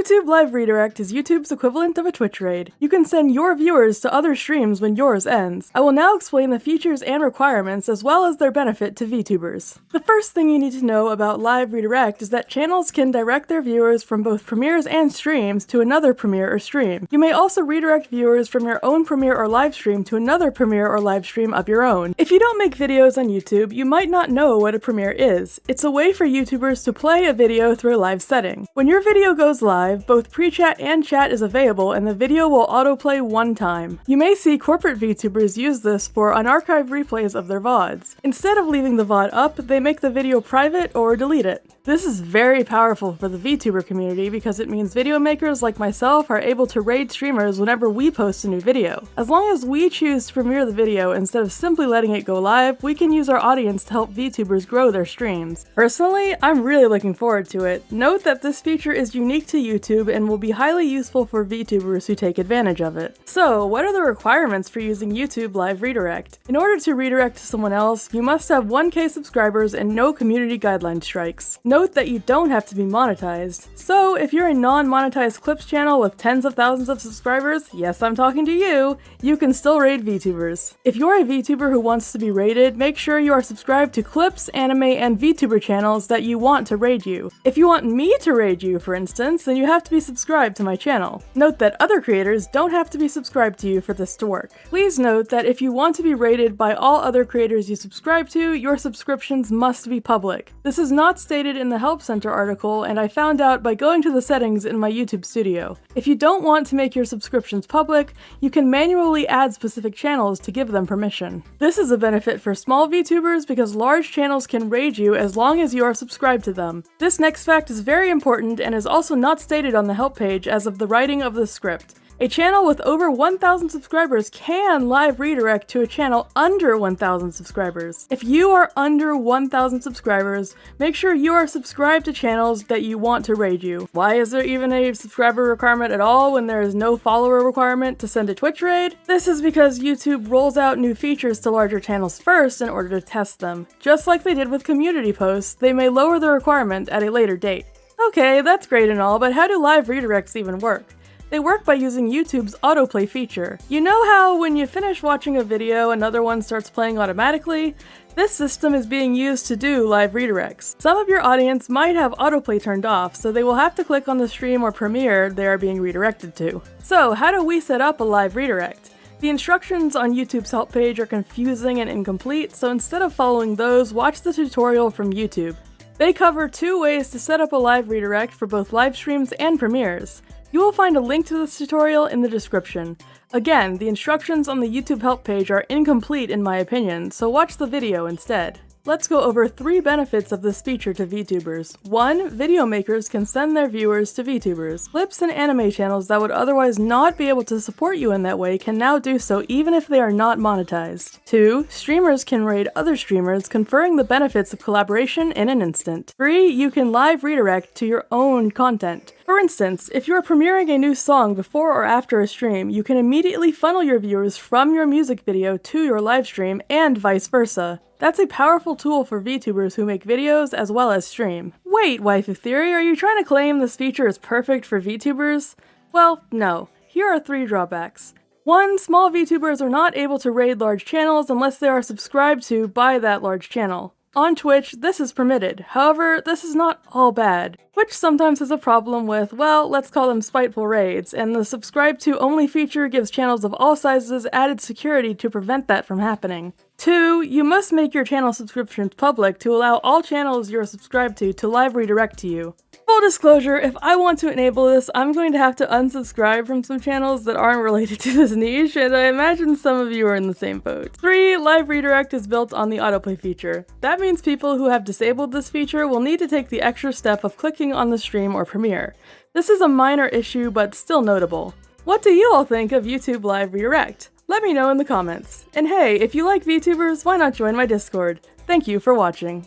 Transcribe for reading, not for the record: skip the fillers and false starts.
YouTube Live Redirect is YouTube's equivalent of a Twitch raid. You can send your viewers to other streams when yours ends. I will now explain the features and requirements as well as their benefit to Vtubers. The first thing you need to know about Live Redirect is that channels can direct their viewers from both premieres and streams to another premiere or stream. You may also redirect viewers from your own premiere or live stream to another premiere or live stream of your own. If you don't make videos on YouTube, you might not know what a premiere is. It's a way for YouTubers to play a video through a live setting. When your video goes live, both pre-chat and chat is available and the video will autoplay one time. You may see corporate VTubers use this for unarchived replays of their VODs. Instead of leaving the VOD up, they make the video private or delete it. This is very powerful for the VTuber community because it means video makers like myself are able to raid streamers whenever we post a new video. As long as we choose to premiere the video instead of simply letting it go live, we can use our audience to help VTubers grow their streams. Personally, I'm really looking forward to it. Note that this feature is unique to YouTube and will be highly useful for VTubers who take advantage of it. So, what are the requirements for using YouTube Live Redirect? In order to redirect to someone else, you must have 1K subscribers and no community guideline strikes. Note that you don't have to be monetized. So, if you're a non-monetized clips channel with tens of thousands of subscribers, yes, I'm talking to you can still raid VTubers. If you're a VTuber who wants to be raided, make sure you are subscribed to clips, anime, and VTuber channels that you want to raid you. If you want me to raid you, for instance, then you have to be subscribed to my channel. Note that other creators don't have to be subscribed to you for this to work. Please note that if you want to be rated by all other creators you subscribe to, your subscriptions must be public. This is not stated in the Help Center article, and I found out by going to the settings in my YouTube studio. If you don't want to make your subscriptions public, you can manually add specific channels to give them permission. This is a benefit for small VTubers because large channels can raid you as long as you are subscribed to them. This next fact is very important and is also not stated on the help page as of the writing of the script. A channel with over 1,000 subscribers can live redirect to a channel under 1,000 subscribers. If you are under 1,000 subscribers, make sure you are subscribed to channels that you want to raid you. Why is there even a subscriber requirement at all when there is no follower requirement to send a Twitch raid? This is because YouTube rolls out new features to larger channels first in order to test them. Just like they did with community posts, they may lower the requirement at a later date. Okay, that's great and all, but how do live redirects even work? They work by using YouTube's autoplay feature. You know how when you finish watching a video, another one starts playing automatically? This system is being used to do live redirects. Some of your audience might have autoplay turned off, so they will have to click on the stream or premiere they are being redirected to. So, how do we set up a live redirect? The instructions on YouTube's help page are confusing and incomplete, so instead of following those, watch the tutorial from YouTube. They cover 2 ways to set up a live redirect for both live streams and premieres. You will find a link to this tutorial in the description. Again, the instructions on the YouTube help page are incomplete in my opinion, so watch the video instead. Let's go over 3 benefits of this feature to VTubers. 1. Video makers can send their viewers to VTubers. Clips and anime channels that would otherwise not be able to support you in that way can now do so even if they are not monetized. 2. Streamers can raid other streamers, conferring the benefits of collaboration in an instant. 3. You can live redirect to your own content. For instance, if you are premiering a new song before or after a stream, you can immediately funnel your viewers from your music video to your live stream and vice versa. That's a powerful tool for VTubers who make videos as well as stream. Wait, Waifu Theory, are you trying to claim this feature is perfect for VTubers? Well, no. Here are 3 drawbacks. 1. Small VTubers are not able to raid large channels unless they are subscribed to by that large channel. On Twitch, this is permitted. However, this is not all bad. Twitch sometimes has a problem with, well, let's call them spiteful raids, and the subscribe to only feature gives channels of all sizes added security to prevent that from happening. 2. You must make your channel subscriptions public to allow all channels you're subscribed to live redirect to you. Full disclosure, if I want to enable this, I'm going to have to unsubscribe from some channels that aren't related to this niche, and I imagine some of you are in the same boat. 3. Live redirect is built on the autoplay feature. That means people who have disabled this feature will need to take the extra step of clicking on the stream or premiere. This is a minor issue, but still notable. What do you all think of YouTube Live Redirect? Let me know in the comments. And hey, if you like VTubers, why not join my Discord? Thank you for watching.